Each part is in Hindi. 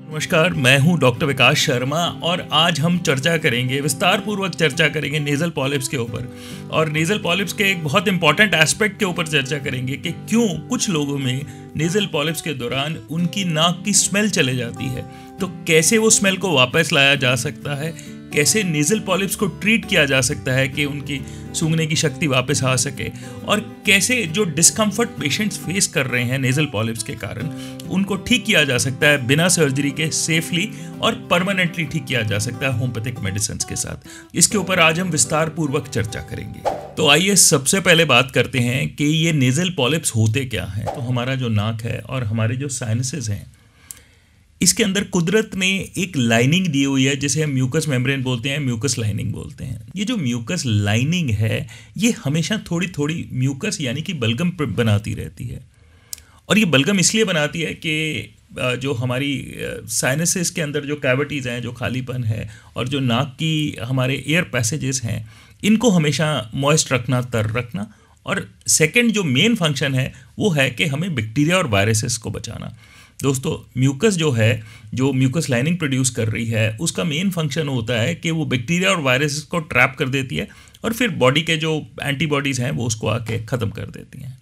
नमस्कार, मैं हूं डॉक्टर विकास शर्मा और आज हम चर्चा करेंगे, विस्तार पूर्वक चर्चा करेंगे नेज़ल पॉलिप्स के ऊपर। और नेज़ल पॉलिप्स के एक बहुत इंपॉर्टेंट एस्पेक्ट के ऊपर चर्चा करेंगे कि क्यों कुछ लोगों में नेज़ल पॉलिप्स के दौरान उनकी नाक की स्मेल चले जाती है, तो कैसे वो स्मेल को वापस लाया जा सकता है, कैसे नेज़ल पॉलिप्स को ट्रीट किया जा सकता है कि उनकी सूंघने की शक्ति वापस आ सके, और कैसे जो डिस्कम्फर्ट पेशेंट्स फेस कर रहे हैं नेज़ल पॉलिप्स के कारण उनको ठीक किया जा सकता है बिना सर्जरी के, सेफली और परमानेंटली ठीक किया जा सकता है होम्योपैथिक मेडिसिन के साथ। इसके ऊपर आज हम विस्तार पूर्वक चर्चा करेंगे। तो आइए सबसे पहले बात करते हैं कि ये नेज़ल पॉलिप्स होते क्या हैं। तो हमारा जो नाक है और हमारे जो साइनसेस हैं, इसके अंदर कुदरत ने एक लाइनिंग दी हुई है जिसे हम म्यूकस मेम्ब्रेन बोलते हैं, म्यूकस लाइनिंग बोलते हैं। ये जो म्यूकस लाइनिंग है ये हमेशा थोड़ी थोड़ी म्यूकस यानी कि बलगम बनाती रहती है, और ये बलगम इसलिए बनाती है कि जो हमारी साइनसेस के अंदर जो कैविटीज़ हैं, जो खालीपन है, और जो नाक की हमारे एयर पैसेजेस हैं, इनको हमेशा मॉइस्ट रखना, तर रखना। और सेकंड जो मेन फंक्शन है वो है कि हमें बैक्टीरिया और वायरसेस को बचाना। दोस्तों, म्यूकस जो है, जो म्यूकस लाइनिंग प्रोड्यूस कर रही है, उसका मेन फंक्शन होता है कि वो बैक्टीरिया और वायरसेस को ट्रैप कर देती है और फिर बॉडी के जो एंटीबॉडीज़ हैं वो उसको आके ख़त्म कर देती हैं।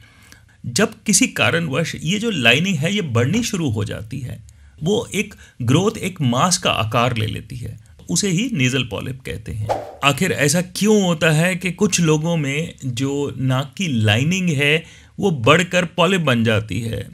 जब किसी कारणवश ये जो लाइनिंग है ये बढ़नी शुरू हो जाती है, वो एक ग्रोथ, एक मास का आकार ले लेती है, उसे ही नेज़ल पॉलिप कहते हैं। आखिर ऐसा क्यों होता है कि कुछ लोगों में जो नाक की लाइनिंग है वो बढ़कर पॉलिप बन जाती है?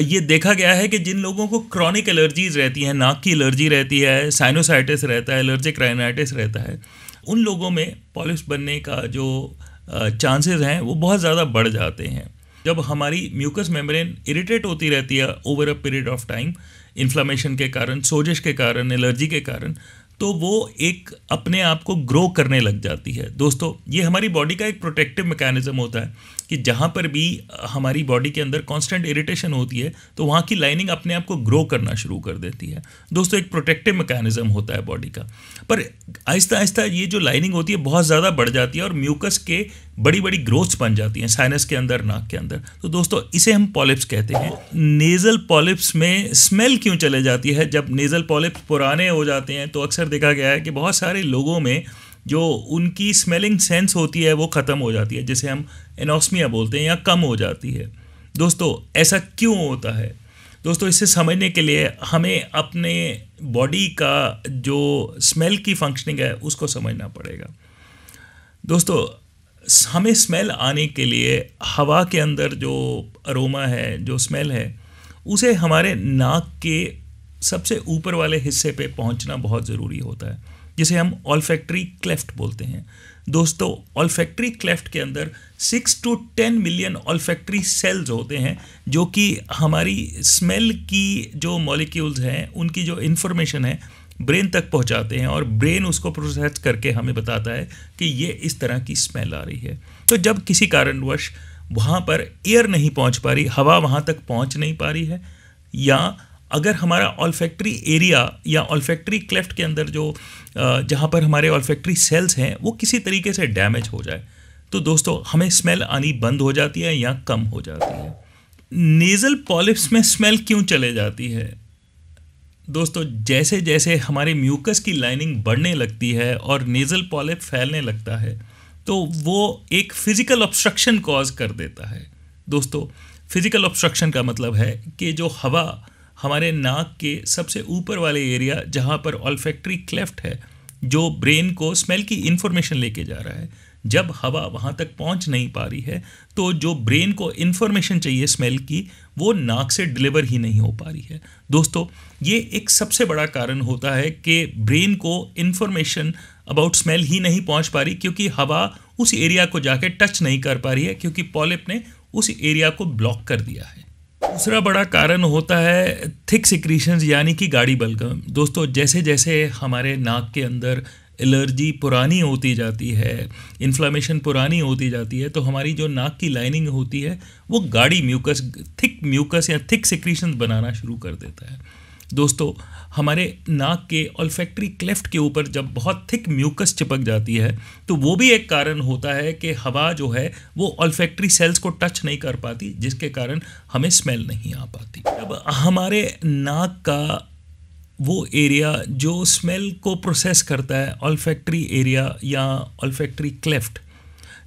ये देखा गया है कि जिन लोगों को क्रॉनिक एलर्जीज़ रहती हैं, नाक की एलर्जी रहती है, साइनोसाइटिस रहता है, एलर्जिक राइनाइटिस रहता है, उन लोगों में पॉलिप्स बनने का जो चांसेस हैं वो बहुत ज़्यादा बढ़ जाते हैं। जब हमारी म्यूकस मेम्ब्रेन इरिटेट होती रहती है over a period of time, inflammation के कारण, सोजिश के कारण, एलर्जी के कारण, तो वो एक अपने आप को ग्रो करने लग जाती है। दोस्तों, ये हमारी बॉडी का एक प्रोटेक्टिव मैकेनिज्म होता है कि जहाँ पर भी हमारी बॉडी के अंदर कांस्टेंट इरिटेशन होती है तो वहाँ की लाइनिंग अपने आप को ग्रो करना शुरू कर देती है। दोस्तों, एक प्रोटेक्टिव मैकेनिज्म होता है बॉडी का, पर आहिस्ता आहिस्ता ये जो लाइनिंग होती है बहुत ज़्यादा बढ़ जाती है और म्यूकस के बड़ी बड़ी ग्रोथ्स बन जाती हैं साइनस के अंदर, नाक के अंदर। तो दोस्तों, इसे हम पॉलिप्स कहते हैं। नेज़ल पॉलिप्स में स्मेल क्यों चले जाती है? जब नेज़ल पॉलिप्स पुराने हो जाते हैं तो अक्सर देखा गया है कि बहुत सारे लोगों में जो उनकी स्मेलिंग सेंस होती है वो ख़त्म हो जाती है, जिसे हम एनोस्मिया बोलते हैं, या कम हो जाती है। दोस्तों, ऐसा क्यों होता है? दोस्तों, इसे समझने के लिए हमें अपने बॉडी का जो स्मेल की फंक्शनिंग है उसको समझना पड़ेगा। दोस्तों, हमें स्मेल आने के लिए हवा के अंदर जो अरोमा है, जो स्मेल है, उसे हमारे नाक के सबसे ऊपर वाले हिस्से पे पहुंचना बहुत ज़रूरी होता है, जिसे हम ऑल्फैक्टरी क्लेफ्ट बोलते हैं। दोस्तों, ऑल्फैक्टरी क्लेफ्ट के अंदर 6 to 10 मिलियन ऑल्फैक्टरी सेल्स होते हैं जो कि हमारी स्मेल की जो मॉलिक्यूल्स हैं उनकी जो इन्फॉर्मेशन है ब्रेन तक पहुंचाते हैं, और ब्रेन उसको प्रोसेस करके हमें बताता है कि ये इस तरह की स्मेल आ रही है। तो जब किसी कारणवश वहाँ पर एयर नहीं पहुँच पा रही, हवा वहाँ तक पहुँच नहीं पा रही है, या अगर हमारा ऑल्फैक्टरी एरिया या ऑल्फैक्टरी क्लेफ्ट के अंदर जो जहाँ पर हमारे ऑल्फैक्टरी सेल्स हैं वो किसी तरीके से डैमेज हो जाए, तो दोस्तों हमें स्मेल आनी बंद हो जाती है या कम हो जाती है। नेज़ल पॉलिप्स में स्मेल क्यों चले जाती है? दोस्तों, जैसे जैसे हमारे म्यूकस की लाइनिंग बढ़ने लगती है और नेज़ल पॉलिप फैलने लगता है तो वो एक फिज़िकल ऑब्स्ट्रक्शन कॉज कर देता है। दोस्तों, फिज़िकल ऑब्स्ट्रक्शन का मतलब है कि जो हवा हमारे नाक के सबसे ऊपर वाले एरिया जहाँ पर ऑल्फैक्टरी क्लेफ्ट है, जो ब्रेन को स्मेल की इन्फॉर्मेशन लेके जा रहा है, जब हवा वहाँ तक पहुँच नहीं पा रही है तो जो ब्रेन को इन्फॉर्मेशन चाहिए स्मेल की, वो नाक से डिलीवर ही नहीं हो पा रही है। दोस्तों, ये एक सबसे बड़ा कारण होता है कि ब्रेन को इन्फॉर्मेशन अबाउट स्मेल ही नहीं पहुँच पा रही, क्योंकि हवा उस एरिया को जाके टच नहीं कर पा रही है, क्योंकि पॉलिप ने उस एरिया को ब्लॉक कर दिया है। दूसरा बड़ा कारण होता है थिक सिक्रीशंस यानी कि गाढ़ी बलगम। दोस्तों, जैसे जैसे हमारे नाक के अंदर एलर्जी पुरानी होती जाती है, इन्फ्लामेशन पुरानी होती जाती है, तो हमारी जो नाक की लाइनिंग होती है वो गाढ़ी म्यूकस या थिक सिक्रीशंस बनाना शुरू कर देता है। दोस्तों, हमारे नाक के ऑल्फैक्टरी क्लेफ्ट के ऊपर जब बहुत थिक म्यूकस चिपक जाती है तो वो भी एक कारण होता है कि हवा जो है वो ऑल्फैक्टरी सेल्स को टच नहीं कर पाती, जिसके कारण हमें स्मेल नहीं आ पाती। अब हमारे नाक का वो एरिया जो स्मेल को प्रोसेस करता है, ऑल्फैक्टरी एरिया या ऑल्फैक्टरी क्लेफ्ट,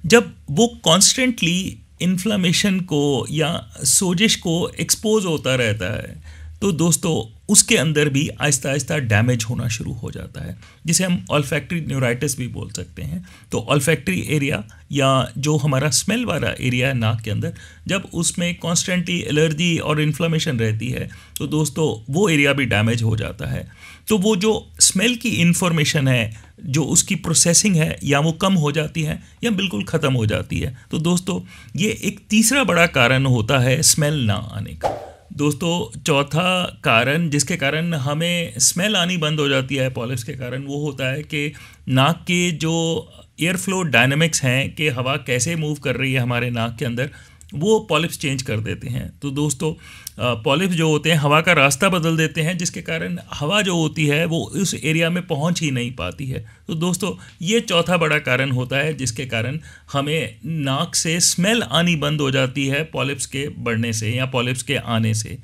जब वो कॉन्स्टेंटली इन्फ्लामेशन को या सोजिश को एक्सपोज होता रहता है, तो दोस्तों उसके अंदर भी आहिस्ता आहिस्ता डैमेज होना शुरू हो जाता है, जिसे हम ऑल्फैक्टरी न्यूराइटिस भी बोल सकते हैं। तो ऑल्फैक्टरी एरिया या जो हमारा स्मेल वाला एरिया है नाक के अंदर, जब उसमें कॉन्स्टेंटली एलर्जी और इन्फ्लामेशन रहती है, तो दोस्तों वो एरिया भी डैमेज हो जाता है। तो वो जो स्मेल की इन्फॉर्मेशन है, जो उसकी प्रोसेसिंग है, या वो कम हो जाती है या बिल्कुल ख़त्म हो जाती है। तो दोस्तों ये एक तीसरा बड़ा कारण होता है स्मेल ना आने का। दोस्तों चौथा कारण जिसके कारण हमें स्मेल आनी बंद हो जाती है पॉलिप्स के कारण, वो होता है कि नाक के जो एयर फ्लो डायनामिक्स हैं कि हवा कैसे मूव कर रही है हमारे नाक के अंदर, वो पॉलिप्स चेंज कर देते हैं। तो दोस्तों पॉलिप्स जो होते हैं हवा का रास्ता बदल देते हैं, जिसके कारण हवा जो होती है वो उस एरिया में पहुंच ही नहीं पाती है। तो दोस्तों ये चौथा बड़ा कारण होता है जिसके कारण हमें नाक से स्मेल आनी बंद हो जाती है पॉलिप्स के बढ़ने से या पॉलिप्स के आने से।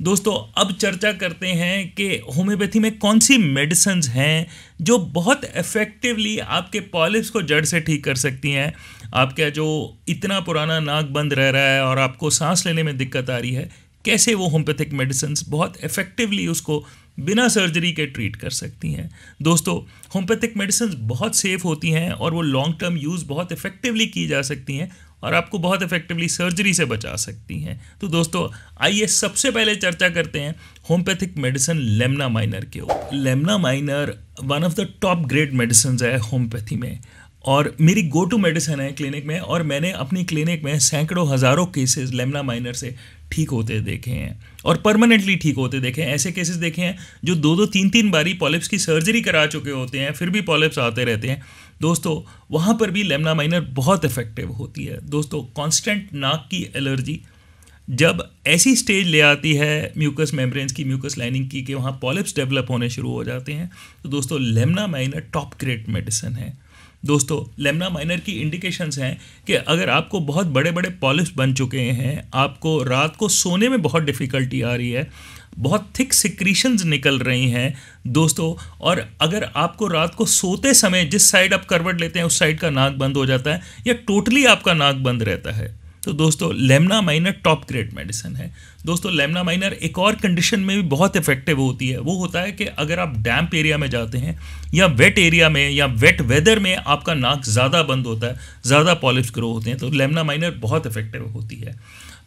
दोस्तों अब चर्चा करते हैं कि होम्योपैथी में कौन सी मेडिसिन्स हैं जो बहुत इफ़ेक्टिवली आपके पॉलिप्स को जड़ से ठीक कर सकती हैं। आपका जो इतना पुराना नाक बंद रह रहा है और आपको सांस लेने में दिक्कत आ रही है, कैसे वो होम्योपैथिक मेडिसिन्स बहुत इफ़ेक्टिवली उसको बिना सर्जरी के ट्रीट कर सकती हैं। दोस्तों होम्योपैथिक मेडिसिन्स बहुत सेफ़ होती हैं और वो लॉन्ग टर्म यूज़ बहुत इफ़ेक्टिवली की जा सकती हैं और आपको बहुत इफेक्टिवली सर्जरी से बचा सकती हैं। तो दोस्तों आइए सबसे पहले चर्चा करते हैं होम्योपैथिक मेडिसिन लेमना माइनर के ऊपर। Lemna minor one of the top grade medicine है होम्योपैथी में और मेरी गो टू मेडिसिन है क्लिनिक में, और मैंने अपनी क्लिनिक में सैकड़ों हज़ारों केसेस लेमना माइनर से ठीक होते देखे हैं और परमानेंटली ठीक होते देखे हैं। ऐसे केसेस देखे हैं जो 2-2, 3-3 बारी पॉलिप्स की सर्जरी करा चुके होते हैं, फिर भी पॉलिप्स आते रहते हैं। दोस्तों वहाँ पर भी लेमना माइनर बहुत इफेक्टिव होती है। दोस्तों कांस्टेंट नाक की एलर्जी जब ऐसी स्टेज ले आती है म्यूकस मेम्ब्रेन्स की, म्यूकस लाइनिंग की, कि वहाँ पॉलिप्स डेवलप होने शुरू हो जाते हैं, तो दोस्तों Lemna minor top grade medicine है। दोस्तों लेमना माइनर की इंडिकेशंस हैं कि अगर आपको बहुत बड़े बड़े पॉलिप्स बन चुके हैं, आपको रात को सोने में बहुत डिफ़िकल्टी आ रही है, बहुत थिक सिक्रीशंस निकल रही हैं दोस्तों, और अगर आपको रात को सोते समय जिस साइड आप करवट लेते हैं उस साइड का नाक बंद हो जाता है या टोटली आपका नाक बंद रहता है, तो दोस्तों Lemna minor top grade medicine है। दोस्तों लेमना माइनर एक और कंडीशन में भी बहुत इफेक्टिव होती है। वो होता है कि अगर आप डैम्प एरिया में जाते हैं या वेट एरिया में या वेट वेदर में आपका नाक ज़्यादा बंद होता है, ज़्यादा पॉलिप्स ग्रो होते हैं, तो लेमना माइनर बहुत इफेक्टिव होती है।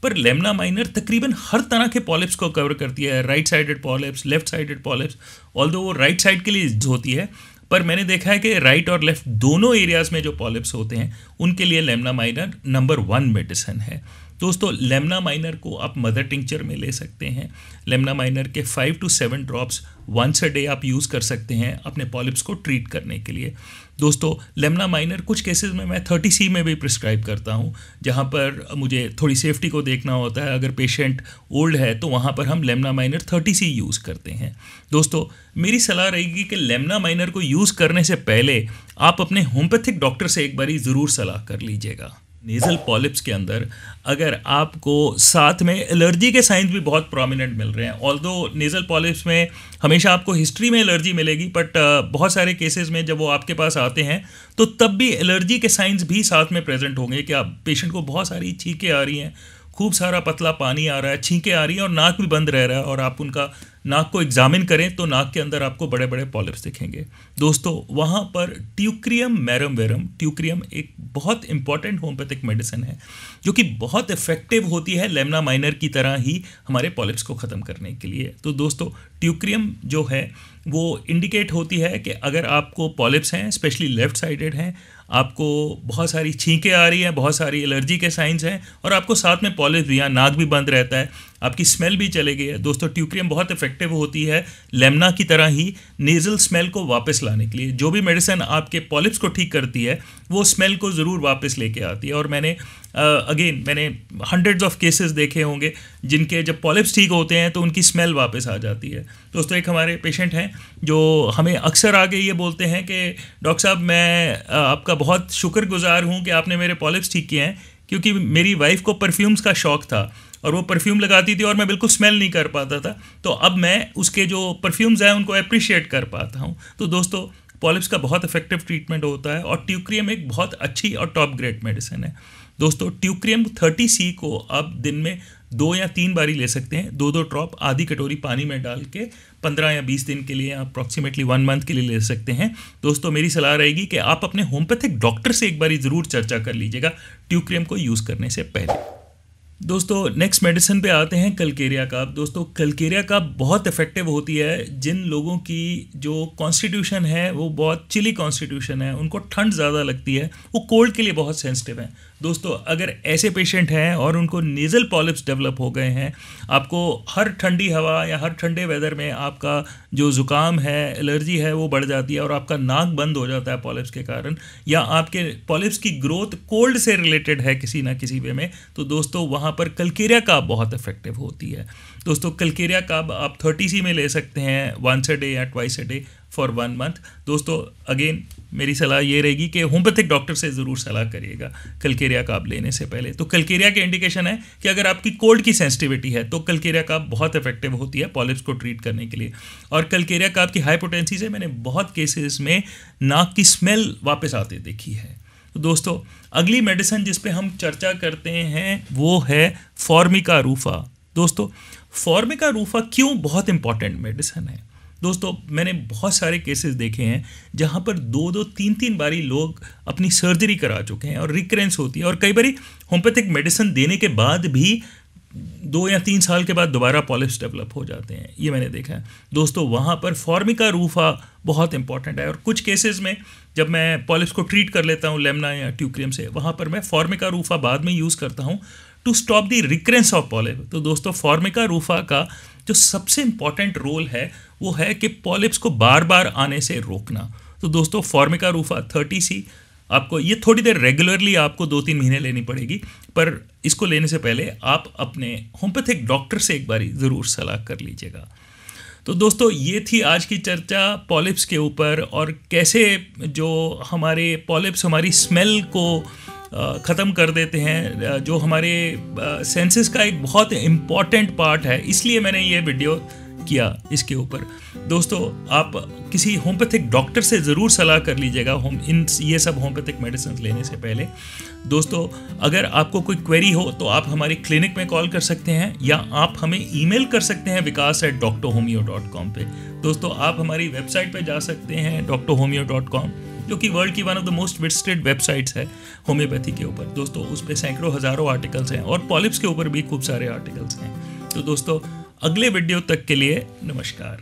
पर लेमना माइनर तकरीबन हर तरह के पॉलिप्स को कवर करती है, right sided polyps, left sided polyps, although वो राइट साइड के लिए होती है, पर मैंने देखा है कि राइट और लेफ्ट दोनों एरियाज़ में जो पॉलिप्स होते हैं उनके लिए लेमना माइनर नंबर 1 मेडिसिन है। दोस्तों लेमना माइनर को आप मदर टिंक्चर में ले सकते हैं। लेमना माइनर के 5 to 7 drops once a day आप यूज़ कर सकते हैं अपने पॉलिप्स को ट्रीट करने के लिए। दोस्तों लेमना माइनर कुछ केसेस में मैं 30C में भी प्रिस्क्राइब करता हूं, जहां पर मुझे थोड़ी सेफ्टी को देखना होता है। अगर पेशेंट ओल्ड है तो वहां पर हम लेमना माइनर 30C यूज़ करते हैं। दोस्तों मेरी सलाह रहेगी कि लेमना माइनर को यूज़ करने से पहले आप अपने होम्योपैथिक डॉक्टर से एक बारी ज़रूर सलाह कर लीजिएगा। नेज़ल पॉलिप्स के अंदर अगर आपको साथ में एलर्जी के साइंस भी बहुत प्रोमिनेंट मिल रहे हैं, ऑल्दो नेज़ल पॉलिप्स में हमेशा आपको हिस्ट्री में एलर्जी मिलेगी, बट बहुत सारे केसेस में जब वो आपके पास आते हैं तो तब भी एलर्जी के साइंस भी साथ में प्रेजेंट होंगे कि आप पेशेंट को बहुत सारी छींकें आ रही हैं, खूब सारा पतला पानी आ रहा है, छींकें आ रही हैं और नाक भी बंद रह रहा है, और आप उनका नाक को एग्जामिन करें तो नाक के अंदर आपको बड़े बड़े पॉलिप्स दिखेंगे। दोस्तों वहाँ पर ट्यूक्रियम मैरम वेरम, ट्यूक्रियम एक बहुत इंपॉर्टेंट होम्योपैथिक मेडिसिन है जो कि बहुत इफेक्टिव होती है लेमना माइनर की तरह ही हमारे पॉलिप्स को ख़त्म करने के लिए। तो दोस्तों ट्यूक्रियम जो है वो इंडिकेट होती है कि अगर आपको पॉलिप्स हैं, स्पेशली लेफ्ट साइडेड हैं, आपको बहुत सारी छींकें आ रही हैं, बहुत सारी एलर्जी के साइंस हैं, और आपको साथ में पॉलिप्स भी, या नाक भी बंद रहता है, आपकी स्मेल भी चले गई है, दोस्तों ट्यूक्रियम बहुत इफेक्टिव होती है लेमना की तरह ही नेज़ल स्मेल को वापस लाने के लिए। जो भी मेडिसिन आपके पॉलिप्स को ठीक करती है वो स्मेल को ज़रूर वापस लेके आती है। और मैंने मैंने हंड्रेड्स ऑफ केसेस देखे होंगे जिनके जब पॉलिप्स ठीक होते हैं तो उनकी स्मेल वापस आ जाती है। दोस्तों एक हमारे पेशेंट हैं जो हमें अक्सर आगे ये बोलते हैं कि डॉक्टर साहब मैं आपका बहुत शुक्रगुजार हूँ कि आपने मेरे पॉलिप्स ठीक किए हैं, क्योंकि मेरी वाइफ को परफ्यूम्स का शौक़ था और वो परफ्यूम लगाती थी और मैं बिल्कुल स्मेल नहीं कर पाता था। तो अब मैं उसके जो परफ्यूम्स हैं उनको अप्रिशिएट कर पाता हूँ। तो दोस्तों पॉलिप्स का बहुत इफेक्टिव ट्रीटमेंट होता है और ट्यूक्रियम एक बहुत अच्छी और टॉप ग्रेड मेडिसिन है। दोस्तों ट्यूक्रियम 30C को आप दिन में 2 या 3 बारी ले सकते हैं, 2-2 ड्रॉप आधी कटोरी पानी में डाल के 15 या 20 दिन के लिए, अप्रॉक्सीमेटली 1 मंथ के लिए ले सकते हैं। दोस्तों मेरी सलाह रहेगी कि आप अपने होम्योपैथिक डॉक्टर से एक बारी ज़रूर चर्चा कर लीजिएगा ट्यूक्रियम को यूज़ करने से पहले। दोस्तों नेक्स्ट मेडिसिन पे आते हैं कलकेरिया काब। दोस्तों कलकेरिया काब बहुत इफेक्टिव होती है जिन लोगों की जो कॉन्स्टिट्यूशन है वो बहुत चिली कॉन्स्टिट्यूशन है, उनको ठंड ज़्यादा लगती है, वो कोल्ड के लिए बहुत सेंसिटिव हैं। दोस्तों अगर ऐसे पेशेंट हैं और उनको नेज़ल पॉलिप्स डेवलप हो गए हैं, आपको हर ठंडी हवा या हर ठंडे वेदर में आपका जो ज़ुकाम है, एलर्जी है वो बढ़ जाती है और आपका नाक बंद हो जाता है पॉलिप्स के कारण, या आपके पॉलिप्स की ग्रोथ कोल्ड से रिलेटेड है किसी ना किसी वे में, तो दोस्तों वहाँ पर कलकेरिया काब बहुत इफेक्टिव होती है। दोस्तों कलकेरिया काब आप 30C में ले सकते हैं, 1 a day या 2 a day फॉर 1 month। दोस्तों अगेन मेरी सलाह ये रहेगी कि होम्योपैथिक डॉक्टर से ज़रूर सलाह करिएगा कलकेरिया काब लेने से पहले। तो कलकेरिया के इंडिकेशन है कि अगर आपकी कोल्ड की सेंसिटिविटी है तो कलकेरिया काब बहुत इफेक्टिव होती है पॉलिप्स को ट्रीट करने के लिए। और कलकेरिया काब की हाइपोटेंसी से मैंने बहुत केसेस में नाक की स्मेल वापस आते देखी है। तो दोस्तों अगली मेडिसिन जिस पे हम चर्चा करते हैं वो है फॉर्मिका रूफा। दोस्तों फॉर्मिका रूफा क्यों बहुत इंपॉर्टेंट मेडिसिन है? दोस्तों मैंने बहुत सारे केसेस देखे हैं जहाँ पर 2-2, 3-3 बारी लोग अपनी सर्जरी करा चुके हैं और रिकरेंस होती है, और कई बारी होम्योपैथिक मेडिसिन देने के बाद भी 2 या 3 साल के बाद दोबारा पॉलिप्स डेवलप हो जाते हैं, ये मैंने देखा है। दोस्तों वहाँ पर फॉर्मिका रूफा बहुत इंपॉर्टेंट है, और कुछ केसेस में जब मैं पॉलिप्स को ट्रीट कर लेता हूँ लेमना या ट्यूक्रियम से, वहाँ पर मैं फॉर्मिका रूफा बाद में यूज़ करता हूँ to stop the recurrence of polyp. तो दोस्तों फॉर्मिका रूफा का जो सबसे इंपॉर्टेंट रोल है वो है कि पॉलिप्स को बार बार आने से रोकना। तो दोस्तों फॉर्मिका रूफा 30C आपको ये थोड़ी देर रेगुलरली आपको 2-3 महीने लेनी पड़ेगी, पर इसको लेने से पहले आप अपने होम्योपैथिक डॉक्टर से एक बारी ज़रूर सलाह कर लीजिएगा। तो दोस्तों ये थी आज की चर्चा पॉलिप्स के ऊपर, और कैसे जो हमारे पॉलिप्स हमारी स्मेल को ख़त्म कर देते हैं, जो हमारे सेंसेस का एक बहुत इम्पॉर्टेंट पार्ट है, इसलिए मैंने ये वीडियो किया इसके ऊपर। दोस्तों आप किसी होम्योपैथिक डॉक्टर से ज़रूर सलाह कर लीजिएगा ये सब होम्योपैथिक मेडिसिन लेने से पहले। दोस्तों अगर आपको कोई क्वेरी हो तो आप हमारी क्लिनिक में कॉल कर सकते हैं, या आप हमें ईमेल कर सकते हैं vikas@drhomeo.com पे। दोस्तों आप हमारी वेबसाइट पे जा सकते हैं drhomeo.com, जो कि वर्ल्ड की one of the most visited websites है होम्योपैथी के ऊपर। दोस्तों उस पर सैकड़ों हज़ारों आर्टिकल्स हैं, और पॉलिप्स के ऊपर भी खूब सारे आर्टिकल्स हैं। तो दोस्तों अगले वीडियो तक के लिए नमस्कार।